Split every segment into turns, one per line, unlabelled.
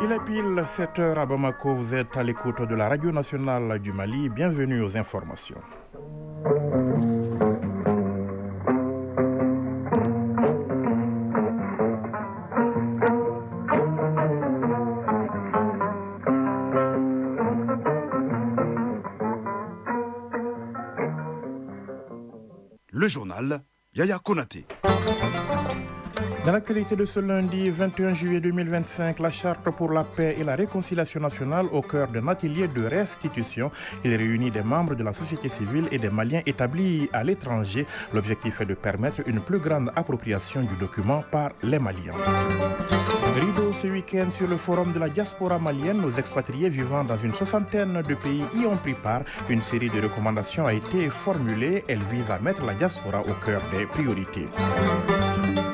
Il est pile 7 heures à Bamako, vous êtes à l'écoute de la Radio Nationale du Mali, bienvenue aux informations.
Le journal Yaya Konaté.
Dans l'actualité de ce lundi 21 juillet 2025, la Charte pour la paix et la réconciliation nationale au cœur d'un atelier de restitution. Il réunit des membres de la société civile et des Maliens établis à l'étranger. L'objectif est de permettre une plus grande appropriation du document par les Maliens. Rideau ce week-end sur le forum de la diaspora malienne, nos expatriés vivant dans une soixantaine de pays y ont pris part. Une série de recommandations a été formulée. Elle vise à mettre la diaspora au cœur des priorités.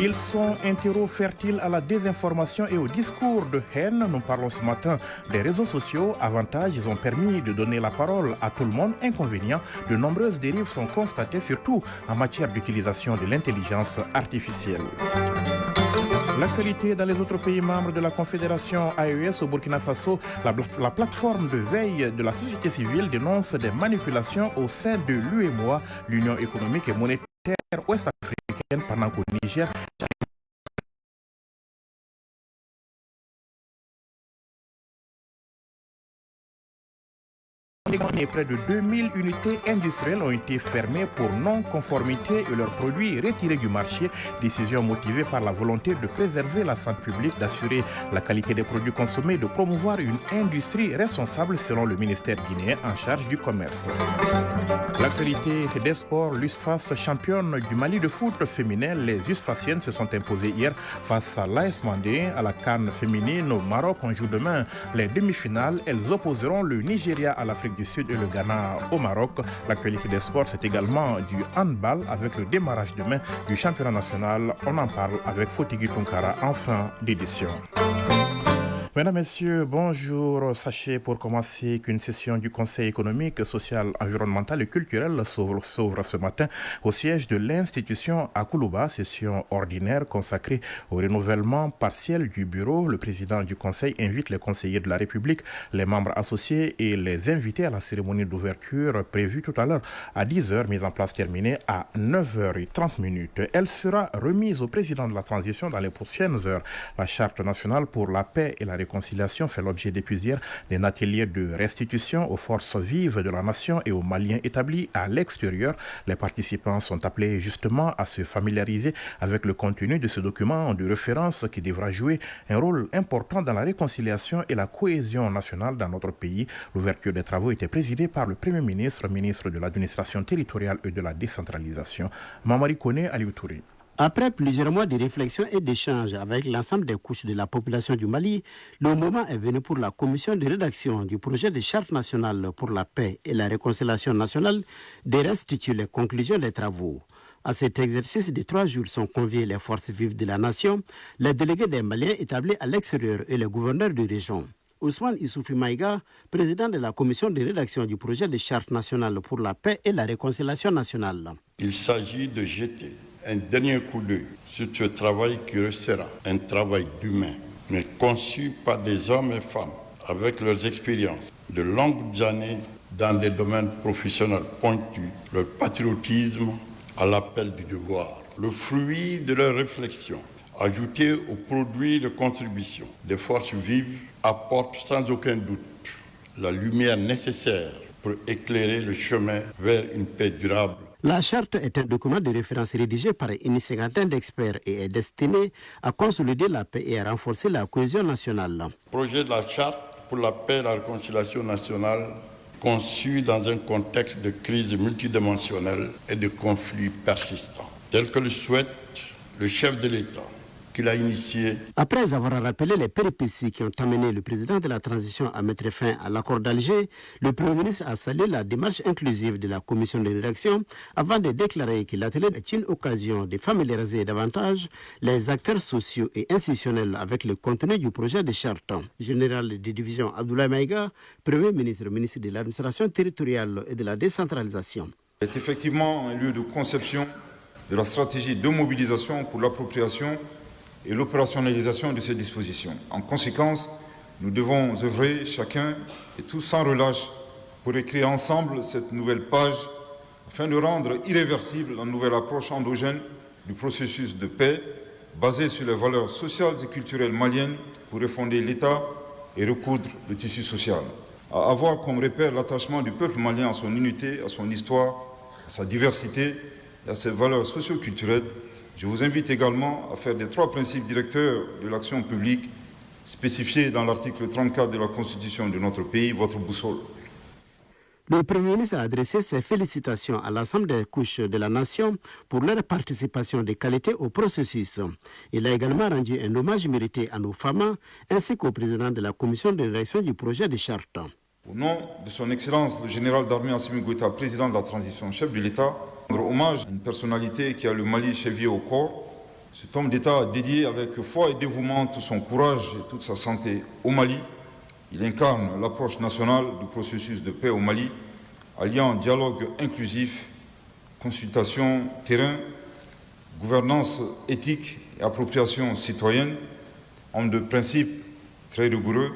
Ils sont un terreau fertile à la désinformation et au discours de haine. Nous parlons ce matin des réseaux sociaux. Avantages, ils ont permis de donner la parole à tout le monde. Inconvénients, de nombreuses dérives sont constatées, surtout en matière d'utilisation de l'intelligence artificielle. L'actualité dans les autres pays membres de la Confédération AES au Burkina Faso, la plateforme de veille de la société civile dénonce des manipulations au sein de l'UEMOA, l'Union économique et monétaire ouest-africaine, pendant qu'au Niger, près de 2000 unités industrielles ont été fermées pour non-conformité et leurs produits retirés du marché. Décision motivée par la volonté de préserver la santé publique, d'assurer la qualité des produits consommés, de promouvoir une industrie responsable selon le ministère guinéen en charge du commerce. L'actualité des sports, l'USFAS championne du Mali de foot féminin. Les USFASiennes se sont imposées hier face à l'AS Mandé à la CAN féminine au Maroc. On joue demain les demi-finales. Elles opposeront le Nigeria à l'Afrique du Sud et le Ghana au Maroc. L'actualité des sports, c'est également du handball avec le démarrage demain du championnat national. On en parle avec Fotigui Tunkara en fin d'édition. Mesdames, Messieurs, bonjour. Sachez pour commencer qu'une session du Conseil économique, social, environnemental et culturel s'ouvre ce matin au siège de l'institution à Koulouba, session ordinaire consacrée au renouvellement partiel du bureau. Le président du Conseil invite les conseillers de la République, les membres associés et les invités à la cérémonie d'ouverture prévue tout à l'heure à 10h, mise en place terminée à 9h30. Elle sera remise au président de la transition dans les prochaines heures. La Charte nationale pour la paix et la réconciliation fait l'objet depuis hier d'un atelier de restitution aux forces vives de la nation et aux Maliens établis à l'extérieur. Les participants sont appelés justement à se familiariser avec le contenu de ce document de référence qui devra jouer un rôle important dans la réconciliation et la cohésion nationale dans notre pays. L'ouverture des travaux était présidée par le Premier ministre, ministre de l'administration territoriale et de la décentralisation, Mamari Kone Aliou Touré.
Après plusieurs mois de réflexion et d'échanges avec l'ensemble des couches de la population du Mali, le moment est venu pour la commission de rédaction du projet de charte nationale pour la paix et la réconciliation nationale de restituer les conclusions des travaux. À cet exercice de 3 jours sont conviés les forces vives de la nation, les délégués des Maliens établis à l'extérieur et les gouverneurs de région. Ousmane Issoufi Maïga, président de la commission de rédaction du projet de charte nationale pour la paix et la réconciliation nationale.
Il s'agit de jeter un dernier coup d'œil sur ce travail qui restera un travail d'humain, mais conçu par des hommes et femmes avec leurs expériences de longues années dans des domaines professionnels pointus, leur patriotisme à l'appel du devoir, le fruit de leurs réflexions, ajouté au produit de contribution des forces vives, apporte sans aucun doute la lumière nécessaire pour éclairer le chemin vers une paix durable.
La charte est un document de référence rédigé par une cinquantaine d'experts et est destiné à consolider la paix et à renforcer la cohésion nationale.
Projet de la charte pour la paix et la réconciliation nationale conçu dans un contexte de crise multidimensionnelle et de conflits persistants. Tel que le souhaite le chef de l'État, qu'il a initié.
Après avoir rappelé les péripéties qui ont amené le président de la transition à mettre fin à l'accord d'Alger, le Premier ministre a salué la démarche inclusive de la commission de rédaction avant de déclarer que l'atelier est une occasion de familiariser davantage les acteurs sociaux et institutionnels avec le contenu du projet de charte. Général de division Abdoulaye Maïga, Premier ministre, ministre de l'administration territoriale et de la décentralisation.
C'est effectivement un lieu de conception de la stratégie de mobilisation pour l'appropriation et l'opérationnalisation de ces dispositions. En conséquence, nous devons œuvrer chacun et tous sans relâche pour écrire ensemble cette nouvelle page afin de rendre irréversible la nouvelle approche endogène du processus de paix basée sur les valeurs sociales et culturelles maliennes pour refonder l'État et recoudre le tissu social. À avoir comme repère l'attachement du peuple malien à son unité, à son histoire, à sa diversité et à ses valeurs socio-culturelles, je vous invite également à faire des 3 principes directeurs de l'action publique spécifiés dans l'article 34 de la Constitution de notre pays, votre boussole.
Le Premier ministre a adressé ses félicitations à l'ensemble des couches de la nation pour leur participation de qualité au processus. Il a également rendu un hommage mérité à nos femmes ainsi qu'au président de la commission de rédaction du projet de charte.
Au nom de son Excellence, le général d'armée Assimi Goïta, président de la transition, chef de l'État, rendre hommage à une personnalité qui a le Mali chevillé au corps. Cet homme d'État a dédié avec foi et dévouement tout son courage et toute sa santé au Mali. Il incarne l'approche nationale du processus de paix au Mali, alliant dialogue inclusif, consultation terrain, gouvernance éthique et appropriation citoyenne, homme de principe très rigoureux.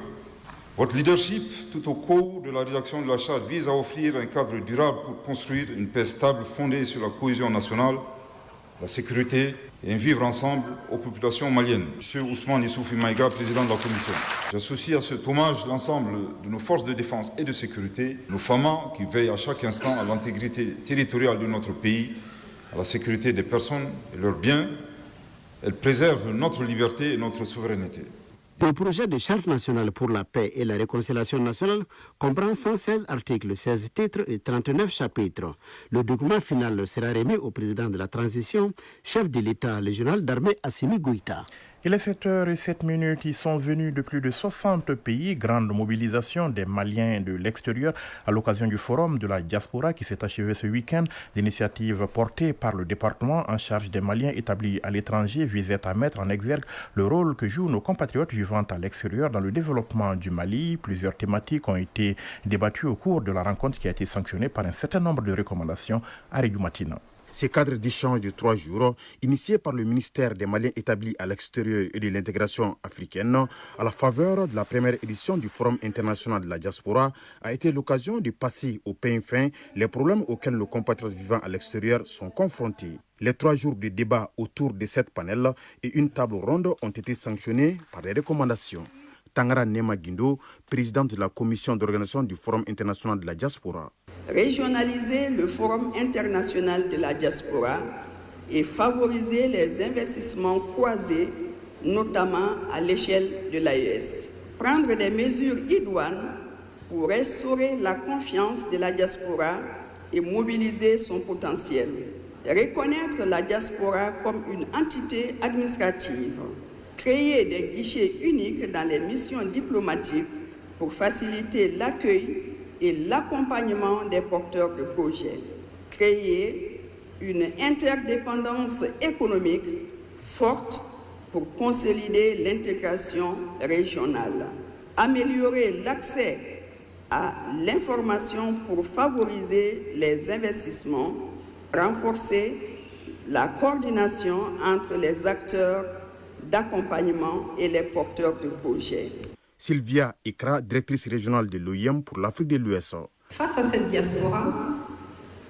Votre leadership, tout au cours de la rédaction de la charte, vise à offrir un cadre durable pour construire une paix stable fondée sur la cohésion nationale, la sécurité et un vivre ensemble aux populations maliennes. Monsieur Ousmane Issoufi Maïga, président de la Commission. J'associe à cet hommage l'ensemble de nos forces de défense et de sécurité, nos femmes qui veillent à chaque instant à l'intégrité territoriale de notre pays, à la sécurité des personnes et leurs biens. Elles préservent notre liberté et notre souveraineté.
Le projet de charte nationale pour la paix et la réconciliation nationale comprend 116 articles, 16 titres et 39 chapitres. Le document final sera remis au président de la transition, chef de l'État, le général d'armée Assimi Goïta.
Il est 7h07. Ils sont venus de plus de 60 pays. Grande mobilisation des Maliens de l'extérieur à l'occasion du forum de la diaspora qui s'est achevé ce week-end. L'initiative portée par le département en charge des Maliens établis à l'étranger visait à mettre en exergue le rôle que jouent nos compatriotes vivant à l'extérieur dans le développement du Mali. Plusieurs thématiques ont été débattues au cours de la rencontre qui a été sanctionnée par un certain nombre de recommandations à Région Matina.
Ces cadres d'échange de 3 jours, initiés par le ministère des Maliens établis à l'extérieur et de l'intégration africaine, à la faveur de la première édition du Forum international de la diaspora, a été l'occasion de passer au peigne fin les problèmes auxquels nos compatriotes vivant à l'extérieur sont confrontés. Les 3 jours de débat autour de 7 panels et une table ronde ont été sanctionnés par des recommandations. Tangara Nema Guindo, présidente de la commission d'organisation du Forum international de la diaspora.
Régionaliser le Forum international de la diaspora et favoriser les investissements croisés, notamment à l'échelle de l'AES. Prendre des mesures idoines pour restaurer la confiance de la diaspora et mobiliser son potentiel. Reconnaître la diaspora comme une entité administrative. Créer des guichets uniques dans les missions diplomatiques pour faciliter l'accueil et l'accompagnement des porteurs de projets. Créer une interdépendance économique forte pour consolider l'intégration régionale. Améliorer l'accès à l'information pour favoriser les investissements. Renforcer la coordination entre les acteurs d'accompagnement et les porteurs de projets.
Sylvia Ikra, directrice régionale de l'OIM pour l'Afrique de l'Ouest.
Face à cette diaspora,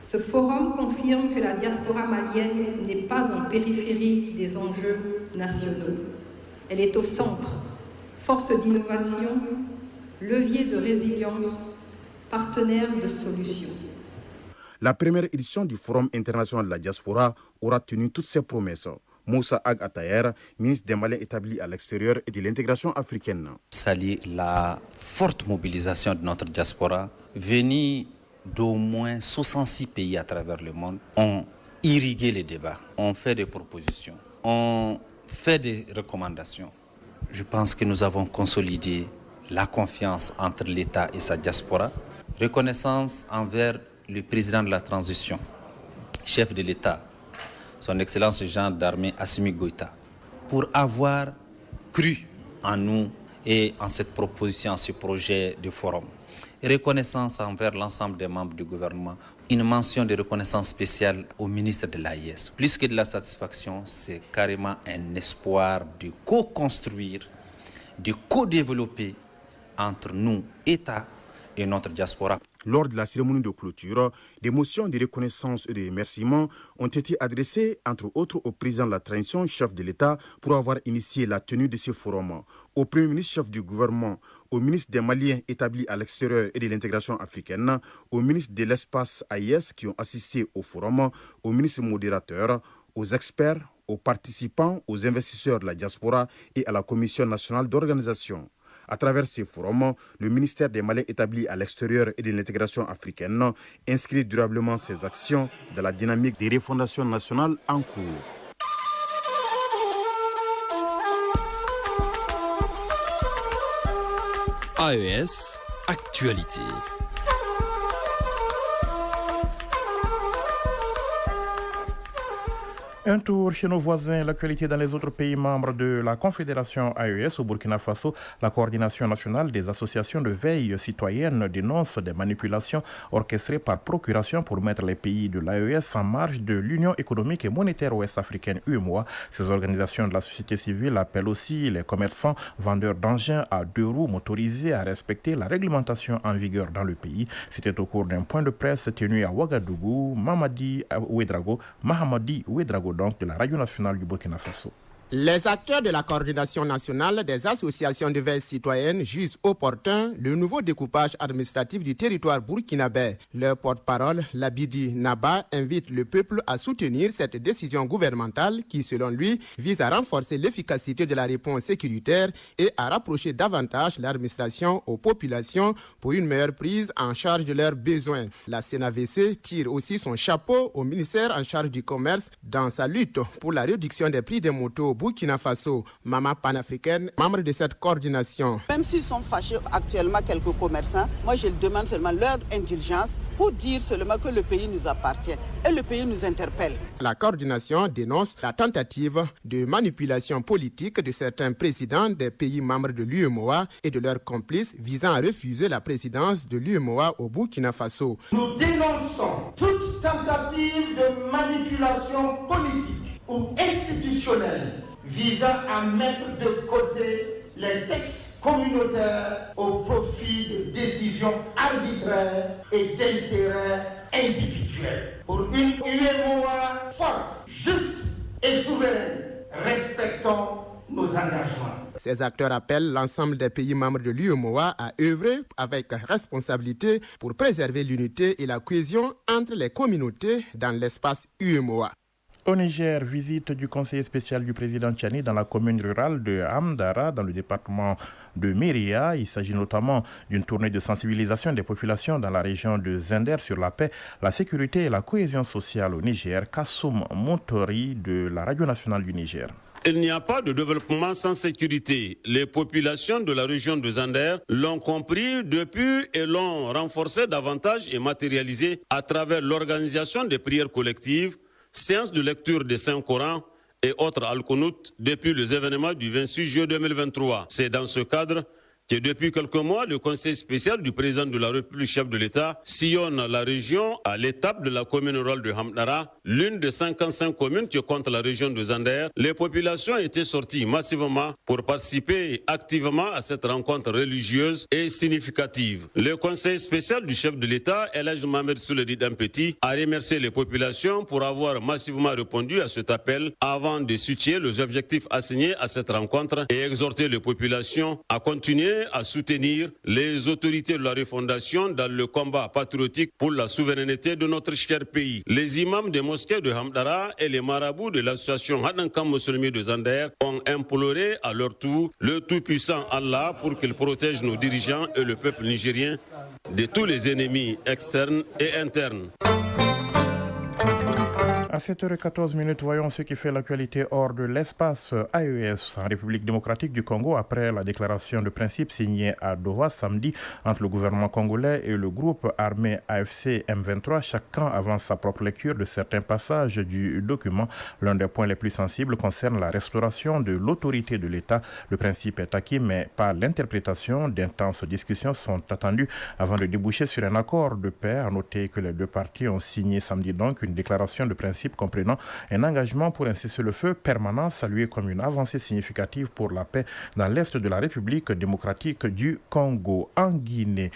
ce forum confirme que la diaspora malienne n'est pas en périphérie des enjeux nationaux. Elle est au centre, force d'innovation, levier de résilience, partenaire de solutions.
La première édition du Forum international de la diaspora aura tenu toutes ses promesses. Moussa Ag Atayer, ministre des Maliens établis à l'extérieur et de l'intégration africaine.
Saluer la forte mobilisation de notre diaspora, venue d'au moins 66 pays à travers le monde, ont irrigué les débats, ont fait des propositions, ont fait des recommandations. Je pense que nous avons consolidé la confiance entre l'État et sa diaspora. Reconnaissance envers le président de la transition, chef de l'État, son Excellence le général d'armée Assimi Goïta, pour avoir cru en nous et en cette proposition, en ce projet de forum. Et reconnaissance envers l'ensemble des membres du gouvernement. Une mention de reconnaissance spéciale au ministre de l'AIS. Plus que de la satisfaction, c'est carrément un espoir de co-construire, de co-développer entre nous, État, et notre diaspora.
Lors de la cérémonie de clôture, des motions de reconnaissance et de remerciements ont été adressées, entre autres, au président de la transition, chef de l'État, pour avoir initié la tenue de ce forum, au premier ministre chef du gouvernement, au ministre des Maliens établis à l'extérieur et de l'intégration africaine, au ministre de l'espace AIS qui ont assisté au forum, au ministre modérateur, aux experts, aux participants, aux investisseurs de la diaspora et à la Commission nationale d'organisation. À travers ces forums, le ministère des Maliens établis à l'extérieur et de l'intégration africaine inscrit durablement ses actions dans la dynamique des refondations nationales en cours.
AES, actualité.
Un tour chez nos voisins, l'actualité dans les autres pays membres de la Confédération AES au Burkina Faso. La coordination nationale des associations de veille citoyenne dénonce des manipulations orchestrées par procuration pour mettre les pays de l'AES en marge de l'Union économique et monétaire ouest-africaine UEMOA. Ces organisations de la société civile appellent aussi les commerçants vendeurs d'engins à 2 roues motorisés à respecter la réglementation en vigueur dans le pays. C'était au cours d'un point de presse tenu à Ouagadougou. Mahamadi Ouedraogo donc de la radio nationale du Burkina Faso.
Les acteurs de la coordination nationale des associations de veille citoyenne jugent opportun le nouveau découpage administratif du territoire burkinabé. Leur porte-parole, Labidi Naba, invite le peuple à soutenir cette décision gouvernementale qui, selon lui, vise à renforcer l'efficacité de la réponse sécuritaire et à rapprocher davantage l'administration aux populations pour une meilleure prise en charge de leurs besoins. La CNAVC tire aussi son chapeau au ministère en charge du commerce dans sa lutte pour la réduction des prix des motos Burkina Faso, maman panafricaine, membre de cette coordination.
Même s'ils sont fâchés actuellement quelques commerçants, moi je demande seulement leur indulgence pour dire seulement que le pays nous appartient et le pays nous interpelle.
La coordination dénonce la tentative de manipulation politique de certains présidents des pays membres de l'UEMOA et de leurs complices visant à refuser la présidence de l'UEMOA au Burkina Faso.
Nous dénonçons toute tentative de manipulation politique ou institutionnelle visant à mettre de côté les textes communautaires au profit de décisions arbitraires et d'intérêts individuels. Pour une UEMOA forte, juste et souveraine, respectons nos engagements.
Ces acteurs appellent l'ensemble des pays membres de l'UEMOA à œuvrer avec responsabilité pour préserver l'unité et la cohésion entre les communautés dans l'espace UEMOA.
Au Niger, visite du conseiller spécial du président Tchani dans la commune rurale de Hamdara, dans le département de Méria. Il s'agit notamment d'une tournée de sensibilisation des populations dans la région de Zender sur la paix, la sécurité et la cohésion sociale au Niger. Kassoum Montori de la radio nationale du Niger.
Il n'y a pas de développement sans sécurité. Les populations de la région de Zander l'ont compris depuis et l'ont renforcé davantage et matérialisé à travers l'organisation des prières collectives, séances de lecture des Saint-Coran et autres al-Qunut depuis les événements du 26 juillet 2023. C'est dans ce cadre que depuis quelques mois, le conseil spécial du président de la République, chef de l'État, sillonne la région à l'étape de la commune rurale de Hamdara, l'une des 55 communes qui compte la région de Zander. Les populations étaient sorties massivement pour participer activement à cette rencontre religieuse et significative. Le conseil spécial du chef de l'État, El Hadj Mohamed Souledid Ampeti, a remercié les populations pour avoir massivement répondu à cet appel avant de situer les objectifs assignés à cette rencontre et exhorter les populations à continuer à soutenir les autorités de la refondation dans le combat patriotique pour la souveraineté de notre cher pays. Les imams des mosquées de Hamdara et les marabouts de l'association Hadankam Musulmi de Zander ont imploré à leur tour le tout-puissant Allah pour qu'il protège nos dirigeants et le peuple nigérien de tous les ennemis externes et internes.
À 7h14, voyons ce qui fait l'actualité hors de l'espace AES en République démocratique du Congo après la déclaration de principe signée à Doha samedi entre le gouvernement congolais et le groupe armé AFC M23. Chacun avance sa propre lecture de certains passages du document. L'un des points les plus sensibles concerne la restauration de l'autorité de l'État. Le principe est acquis, mais pas l'interprétation. D'intenses discussions sont attendues avant de déboucher sur un accord de paix. À noter que les deux parties ont signé samedi donc une déclaration de principe comprenant un engagement pour un cessez-le-feu permanent salué comme une avancée significative pour la paix dans l'est de la République démocratique du Congo. En Guinée,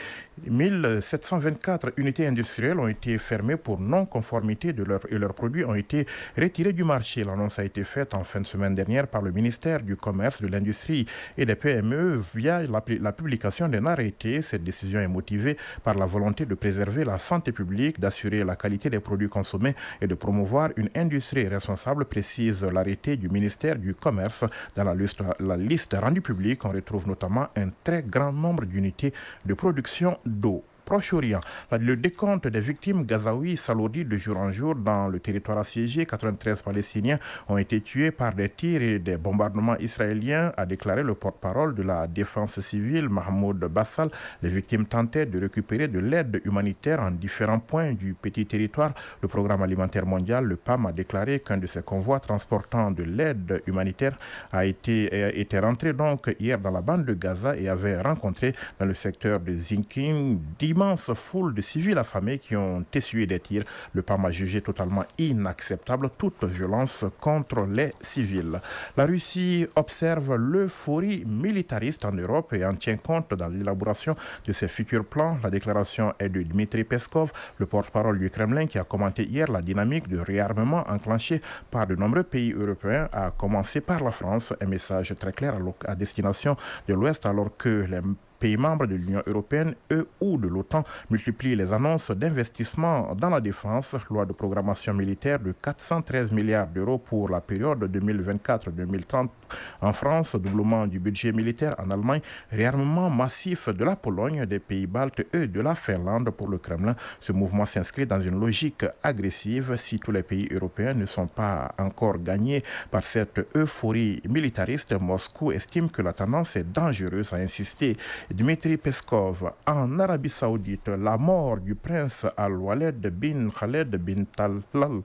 1724 unités industrielles ont été fermées pour non-conformité et leurs produits ont été retirés du marché. L'annonce a été faite en fin de semaine dernière par le ministère du Commerce, de l'Industrie et des PME via la publication d'un arrêté. Cette décision est motivée par la volonté de préserver la santé publique, d'assurer la qualité des produits consommés et de promouvoir une industrie responsable, précise l'arrêté du ministère du Commerce. Dans la liste rendue publique, on retrouve notamment un très grand nombre d'unités de production d'eau. Proche-Orient. Le décompte des victimes gazaouis s'alourdit de jour en jour dans le territoire assiégé. 93 Palestiniens ont été tués par des tirs et des bombardements israéliens, a déclaré le porte-parole de la défense civile, Mahmoud Bassal. Les victimes tentaient de récupérer de l'aide humanitaire en différents points du petit territoire. Le Programme alimentaire mondial, le PAM, a déclaré qu'un de ces convois transportant de l'aide humanitaire était rentré donc hier dans la bande de Gaza et avait rencontré dans le secteur de Zinkin immense foule de civils affamés qui ont essuyé des tirs. Le PAM a jugé totalement inacceptable toute violence contre les civils. La Russie observe l'euphorie militariste en Europe et en tient compte dans l'élaboration de ses futurs plans. La déclaration est de Dmitry Peskov, le porte-parole du Kremlin, qui a commenté hier la dynamique de réarmement enclenchée par de nombreux pays européens, à commencer par la France. Un message très clair à destination de l'Ouest, alors que les pays membres de l'Union européenne, eux ou de l'OTAN, multiplient les annonces d'investissement dans la défense. Loi de programmation militaire de 413 milliards d'euros pour la période 2024-2030 en France, doublement du budget militaire en Allemagne, réarmement massif de la Pologne, des pays baltes et de la Finlande pour le Kremlin. Ce mouvement s'inscrit dans une logique agressive. Si tous les pays européens ne sont pas encore gagnés par cette euphorie militariste, Moscou estime que la tendance est dangereuse, a insisté Dmitry Peskov. En Arabie Saoudite, la mort du prince Al-Waled bin Khaled bin Talal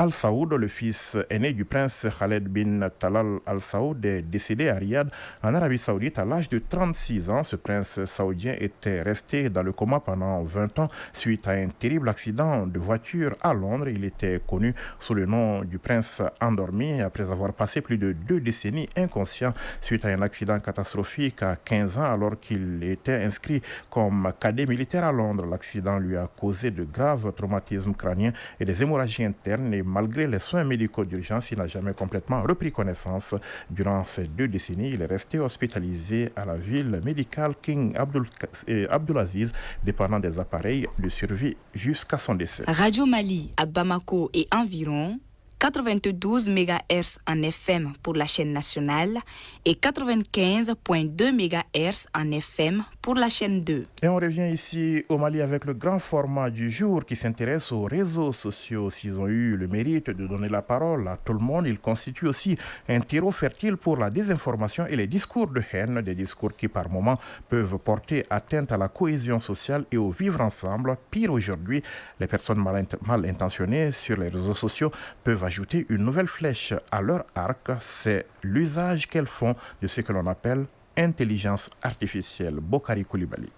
Al Saoud, le fils aîné du prince Khaled bin Talal Al Saoud, est décédé à Riyad, en Arabie Saoudite, à l'âge de 36 ans. Ce prince saoudien était resté dans le coma pendant 20 ans suite à un terrible accident de voiture à Londres. Il était connu sous le nom du prince endormi après avoir passé plus de 2 décennies inconscient suite à un accident catastrophique à 15 ans alors qu'il était inscrit comme cadet militaire à Londres. L'accident lui a causé de graves traumatismes crâniens et des hémorragies internes et malgré les soins médicaux d'urgence, il n'a jamais complètement repris connaissance. Durant ces 2 décennies, il est resté hospitalisé à la ville médicale King Abdulaziz, dépendant des appareils de survie jusqu'à son décès.
Radio Mali à Bamako et environ, 92 MHz en FM pour la chaîne nationale et 95.2 MHz en FM pour la chaîne 2.
Et on revient ici au Mali avec le grand format du jour qui s'intéresse aux réseaux sociaux. S'ils ont eu le mérite de donner la parole à tout le monde, ils constituent aussi un terreau fertile pour la désinformation et les discours de haine, des discours qui par moments peuvent porter atteinte à la cohésion sociale et au vivre ensemble. Pire aujourd'hui, les personnes mal intentionnées sur les réseaux sociaux peuvent ajouter une nouvelle flèche à leur arc, c'est l'usage qu'elles font de ce que l'on appelle intelligence artificielle. Bokari Koulibaly.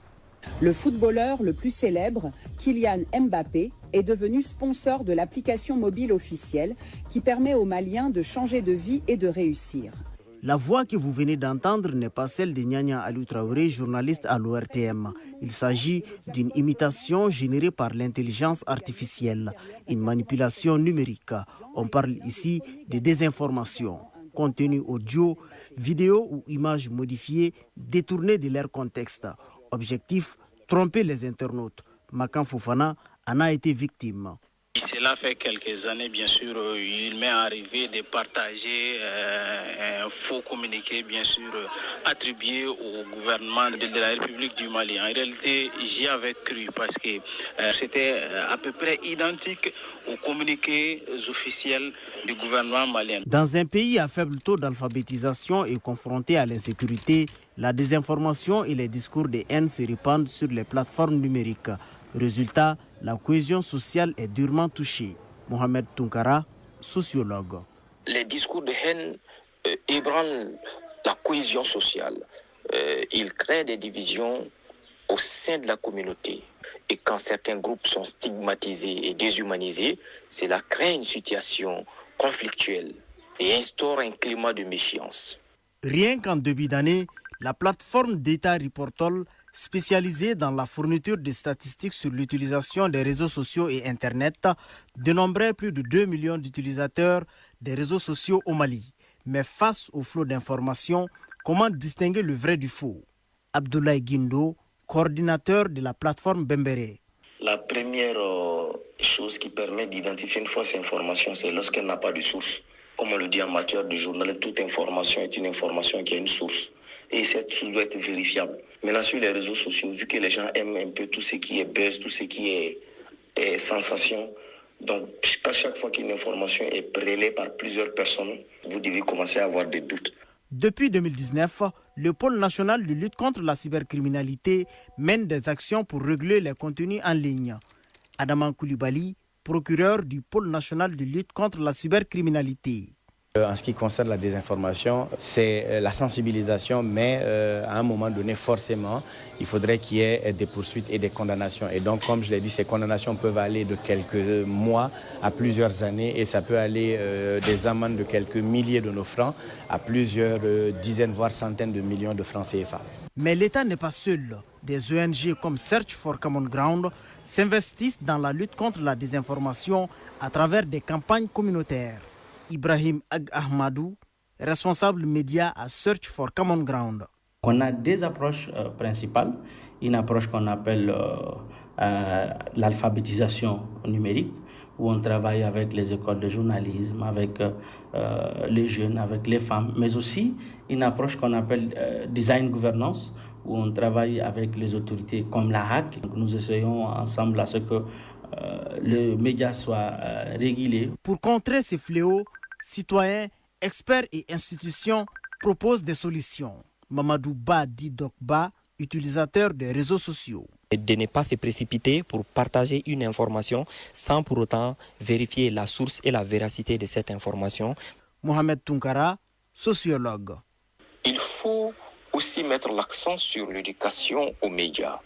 Le footballeur le plus célèbre, Kylian Mbappé, est devenu sponsor de l'application mobile officielle qui permet aux Maliens de changer de vie et de réussir.
La voix que vous venez d'entendre n'est pas celle de Nyanya Alou Traoré, journaliste à l'ORTM. Il s'agit d'une imitation générée par l'intelligence artificielle, une manipulation numérique. On parle ici de désinformation. Contenu audio, vidéo ou images modifiées, détournées de leur contexte. Objectif, tromper les internautes. Makan Fofana en a été victime.
Cela fait quelques années, bien sûr, il m'est arrivé de partager un faux communiqué, bien sûr, attribué au gouvernement de la République du Mali. En réalité, j'y avais cru parce que c'était à peu près identique aux communiqués officiels du gouvernement malien.
Dans un pays à faible taux d'alphabétisation et confronté à l'insécurité, la désinformation et les discours de haine se répandent sur les plateformes numériques. Résultat, la cohésion sociale est durement touchée. Mohamed Tunkara, sociologue.
Les discours de haine ébranlent la cohésion sociale. Ils créent des divisions au sein de la communauté. Et quand certains groupes sont stigmatisés et déshumanisés, cela crée une situation conflictuelle et instaure un climat de méfiance.
Rien qu'en début d'année, la plateforme d'État Reportol, spécialisée dans la fourniture de statistiques sur l'utilisation des réseaux sociaux et Internet, dénombrait plus de 2 millions d'utilisateurs des réseaux sociaux au Mali. Mais face au flot d'informations, comment distinguer le vrai du faux? Abdoulaye Guindo, coordinateur de la plateforme Bembere.
La première chose qui permet d'identifier une fausse information, c'est lorsqu'elle n'a pas de source. Comme on le dit en matière de journalisme, toute information est une information qui a une source. Et cette source doit être vérifiable. Maintenant, sur les réseaux sociaux, vu que les gens aiment un peu tout ce qui est buzz, tout ce qui est sensation, donc à chaque fois qu'une information est relayée par plusieurs personnes, vous devez commencer à avoir des doutes.
Depuis 2019, le pôle national de lutte contre la cybercriminalité mène des actions pour réguler les contenus en ligne. Adaman Koulibaly, procureur du pôle national de lutte contre la cybercriminalité.
En ce qui concerne la désinformation, c'est la sensibilisation, mais à un moment donné, forcément, il faudrait qu'il y ait des poursuites et des condamnations. Et donc, comme je l'ai dit, ces condamnations peuvent aller de quelques mois à plusieurs années et ça peut aller des amendes de quelques milliers de nos francs à plusieurs dizaines, voire centaines de millions de francs CFA.
Mais l'État n'est pas seul. Des ONG comme Search for Common Ground s'investissent dans la lutte contre la désinformation à travers des campagnes communautaires. Ibrahim Ag Ahmadou, responsable média à Search for Common Ground.
On a deux approches principales. Une approche qu'on appelle l'alphabétisation numérique, où on travaille avec les écoles de journalisme, avec les jeunes, avec les femmes, mais aussi une approche qu'on appelle design governance, où on travaille avec les autorités comme la HAC. Nous essayons ensemble à ce que le média soit régulé.
Pour contrer ces fléaux, citoyens, experts et institutions proposent des solutions. Mamadou Ba Didokba, utilisateur des réseaux sociaux.
De ne pas se précipiter pour partager une information sans pour autant vérifier la source et la véracité de cette information.
Mohamed Tunkara, sociologue.
Il faut aussi mettre l'accent sur l'éducation aux médias.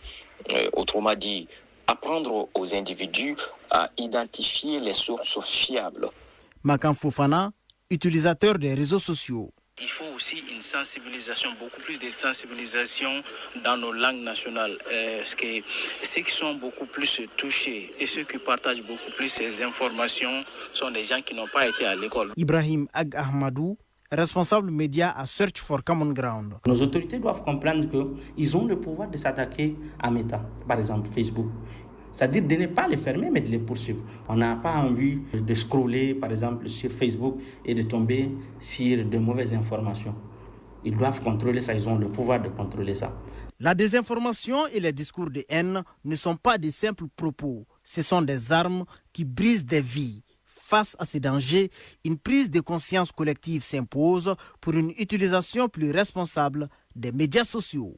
Autrement dit, apprendre aux individus à identifier les sources fiables.
Makan Fofana, utilisateur des réseaux sociaux.
Il faut aussi une sensibilisation, beaucoup plus de sensibilisation dans nos langues nationales. Parce que ceux qui sont beaucoup plus touchés et ceux qui partagent beaucoup plus ces informations sont des gens qui n'ont pas été à l'école.
Ibrahim Ag Ahmadou, responsable média à Search for Common Ground.
Nos autorités doivent comprendre qu'ils ont le pouvoir de s'attaquer à Meta, par exemple Facebook. C'est-à-dire de ne pas les fermer, mais de les poursuivre. On n'a pas envie de scroller, par exemple, sur Facebook et de tomber sur de mauvaises informations. Ils doivent contrôler ça, ils ont le pouvoir de contrôler ça.
La désinformation et les discours de haine ne sont pas des simples propos. Ce sont des armes qui brisent des vies. Face à ces dangers, une prise de conscience collective s'impose pour une utilisation plus responsable des médias sociaux.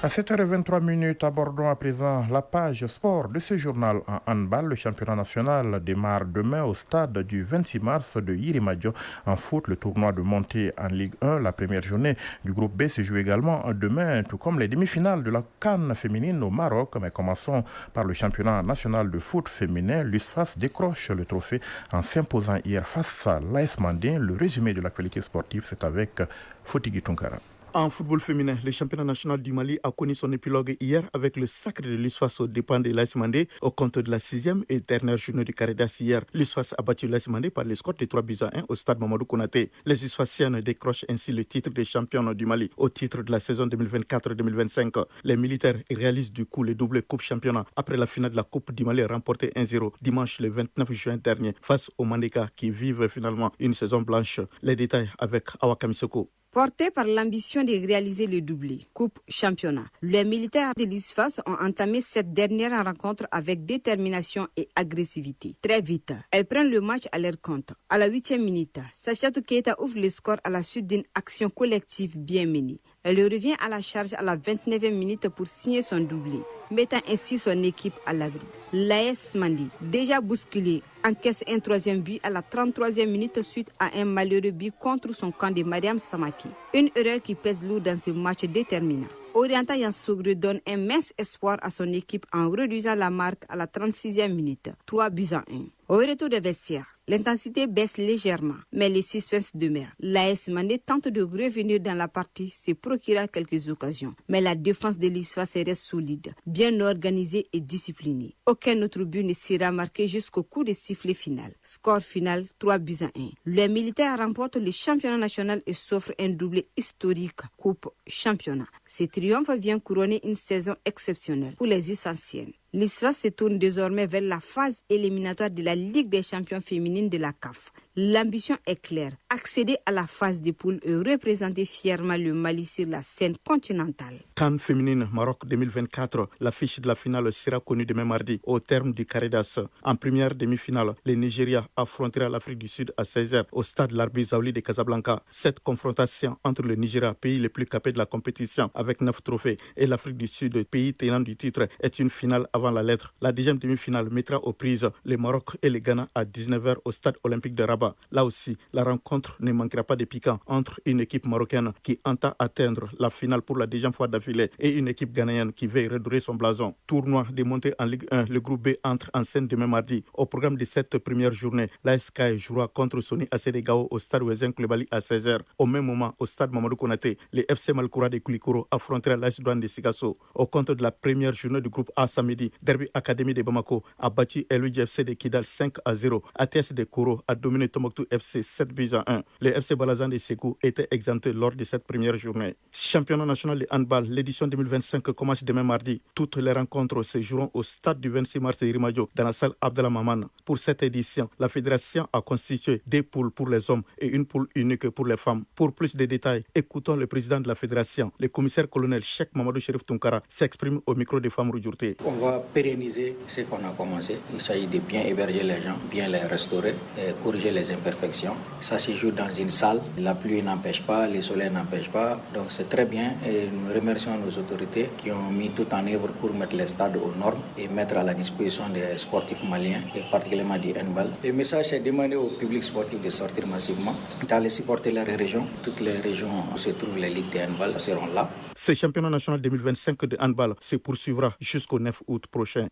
À 7h23, abordons à présent la page sport de ce journal en handball. Le championnat national démarre demain au stade du 26 mars de Yirimadio. En foot, le tournoi de montée en Ligue 1, la première journée du groupe B se joue également demain, tout comme les demi-finales de la CAN féminine au Maroc. Mais commençons par le championnat national de foot féminin. L'USFAS décroche le trophée en s'imposant hier face à l'AS Mandé. Le résumé de l'actualité sportive, c'est avec Fotigui Tunkara.
En football féminin, le championnat national du Mali a connu son épilogue hier avec le sacre de l'USFAS aux dépens de l'AS Mandé au compte de la 6e et dernière journée du Caridas hier. L'USFAS a battu l'AS Mandé par le score de 3-1 au stade Mamadou Konaté. Les USFASiennes décrochent ainsi le titre de championne du Mali au titre de la saison 2024-2025. Les militaires réalisent du coup le double coupe championnat après la finale de la Coupe du Mali remportée 1-0 dimanche le 29 juin dernier face aux Mandéka qui vivent finalement une saison blanche. Les détails avec Awa Kamisoko.
Portés par l'ambition de réaliser le doublé, Coupe Championnat, les militaires de l'USFAS ont entamé cette dernière rencontre avec détermination et agressivité. Très vite, elles prennent le match à leur compte. À la 8e minute, Safiatou Keita ouvre le score à la suite d'une action collective bien menée. Elle revient à la charge à la 29e minute pour signer son doublé, mettant ainsi son équipe à l'abri. L'AS Mandé, déjà bousculé, encaisse un 3e but à la 33e minute suite à un malheureux but contre son camp de Mariam Samaki. Une erreur qui pèse lourd dans ce match déterminant. Orienta Yansogre donne un mince espoir à son équipe en réduisant la marque à la 36e minute, 3-1. Au retour des vestiaires, l'intensité baisse légèrement, mais le suspense demeure. L'AS Mandé tente de revenir dans la partie, se procura quelques occasions. Mais la défense de l'USFAS reste solide, bien organisée et disciplinée. Aucun autre but ne sera marqué jusqu'au coup de sifflet final. Score final 3-1. Les militaires remportent le championnat national et s'offrent un doublé historique, Coupe Championnat. Ce triomphe vient couronner une saison exceptionnelle pour les USFASiennes. L'USFAS se tourne désormais vers la phase éliminatoire de la Ligue des champions féminines de la CAF. L'ambition est claire, accéder à la phase de poule et représenter fièrement le Mali sur la scène continentale.
CAN féminine Maroc 2024, l'affiche de la finale sera connue demain mardi au terme du Caridas. En première demi-finale, le Nigeria affrontera l'Afrique du Sud à 16h au stade Larbi Zaouli de Casablanca. Cette confrontation entre le Nigeria, pays le plus capé de la compétition avec 9 trophées, et l'Afrique du Sud, pays tenant du titre, est une finale avant la lettre. La deuxième demi-finale mettra aux prises le Maroc et le Ghana à 19h au stade olympique de Rabat. Là aussi, la rencontre ne manquera pas de piquant entre une équipe marocaine qui entend atteindre la finale pour la deuxième fois d'affilée et une équipe ghanéenne qui veut redorer son blason. Tournoi de montée en Ligue 1, le groupe B entre en scène demain mardi. Au programme de cette première journée, l'AS Kaye jouera contre Sony AC de Gao au stade Ouezin Koulibaly à 16h. Au même moment, au stade Mamadou Konaté, les FC Malkoura de Koulikoro affrontera l'AS Douane de Sigasso. Au compte de la première journée du groupe A samedi, Derby Academy de Bamako a battu LUDFC de Kidal 5-0. ATS de Koro a dominé Tombouctou FC 7-1. Les FC Balazan de Sékou étaient exemptés lors de cette première journée. Championnat national de handball, l'édition 2025 commence demain mardi. Toutes les rencontres se joueront au stade du 26 mars de Rimadio, dans la salle Abdallah Maman. Pour cette édition, la fédération a constitué 2 poules pour les hommes et une poule unique pour les femmes. Pour plus de détails, écoutons le président de la fédération, le commissaire-colonel Cheikh Mamadou Chérif Tounkara, s'exprime au micro de Femmes Roujourté.
On va pérenniser ce qu'on a commencé. Il s'agit de bien héberger les gens, bien les restaurer, et corriger les imperfections. Ça se joue dans une salle. La pluie n'empêche pas, le soleil n'empêche pas. Donc c'est très bien et nous remercions nos autorités qui ont mis tout en œuvre pour mettre les stades aux normes et mettre à la disposition des sportifs maliens et particulièrement du handball. Le message est demandé au public sportif de sortir massivement, d'aller supporter les régions. Toutes les régions où se trouvent les ligues de handball seront là.
Ce championnat national 2025 de handball se poursuivra jusqu'au 9 août prochain.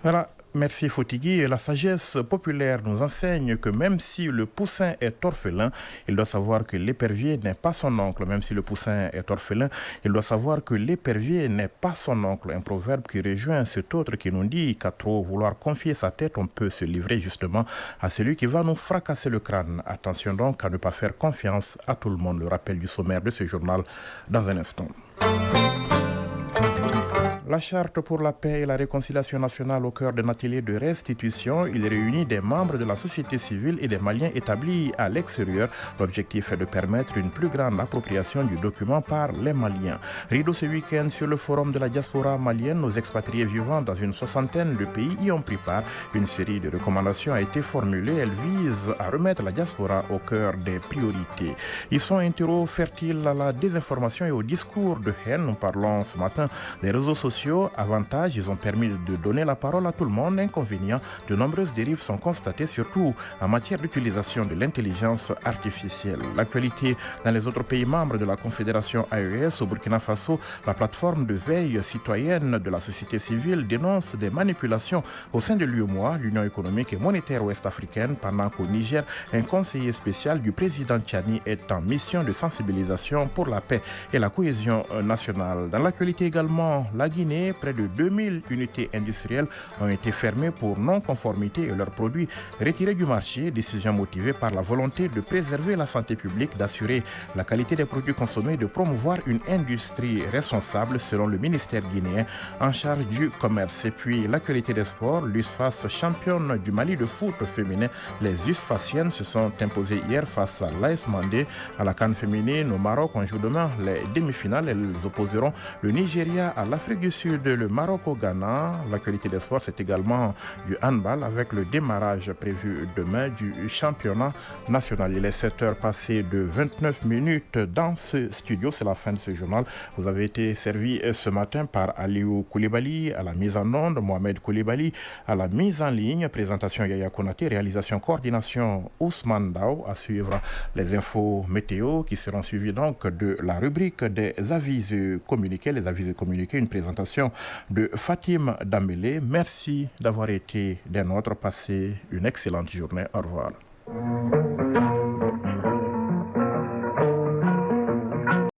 Voilà, merci Fotigui. La sagesse populaire nous enseigne que même si le poussin est orphelin, il doit savoir que l'épervier n'est pas son oncle. Même si le poussin est orphelin, il doit savoir que l'épervier n'est pas son oncle. Un proverbe qui rejoint cet autre qui nous dit qu'à trop vouloir confier sa tête, on peut se livrer justement à celui qui va nous fracasser le crâne. Attention donc à ne pas faire confiance à tout le monde. Le rappel du sommaire de ce journal dans un instant. La charte pour la paix et la réconciliation nationale au cœur d'un atelier de restitution, il réunit des membres de la société civile et des Maliens établis à l'extérieur. L'objectif est de permettre une plus grande appropriation du document par les Maliens. Rideau ce week-end sur le forum de la diaspora malienne, nos expatriés vivant dans une 60aine de pays y ont pris part. Une série de recommandations a été formulée. Elle vise à remettre la diaspora au cœur des priorités. Ils sont un terreau fertile à la désinformation et au discours de haine. Nous parlons ce matin des réseaux sociaux sociaux. Avantages, ils ont permis de donner la parole à tout le monde. Inconvénients, de nombreuses dérives sont constatées, surtout en matière d'utilisation de l'intelligence artificielle. L'actualité dans les autres pays membres de la Confédération AES, au Burkina Faso, la plateforme de veille citoyenne de la société civile dénonce des manipulations au sein de l'UEMOA, l'Union économique et monétaire ouest-africaine, pendant qu'au Niger, un conseiller spécial du président Tchani est en mission de sensibilisation pour la paix et la cohésion nationale. Dans l'actualité également, la Guinée, près de 2000 unités industrielles ont été fermées pour non-conformité et leurs produits retirés du marché, décision motivée par la volonté de préserver la santé publique, d'assurer la qualité des produits consommés, de promouvoir une industrie responsable selon le ministère guinéen en charge du commerce. Et puis l'actualité des sports, l'USFAS championne du Mali de foot féminin. Les USFASiennes se sont imposées hier face à l'AS Mandé à la CAN féminine au Maroc. On joue demain les demi-finales. Elles opposeront le Nigeria à l'Afrique du Sud, le Maroc au Ghana. L'actualité des sports, c'est également du handball avec le démarrage prévu demain du championnat national. Il est 7h passées de 29 minutes dans ce studio. C'est la fin de ce journal. Vous avez été servi ce matin par Aliou Koulibaly à la mise en onde, Mohamed Koulibaly à la mise en ligne, présentation Yaya Konaté, réalisation, coordination Ousmane Dao. À suivre les infos météo qui seront suivies donc de la rubrique des avis communiqués. Les avis communiqués, une présentation de Fatim Dambélé. Merci d'avoir été des nôtres. Passez une excellente journée. Au revoir.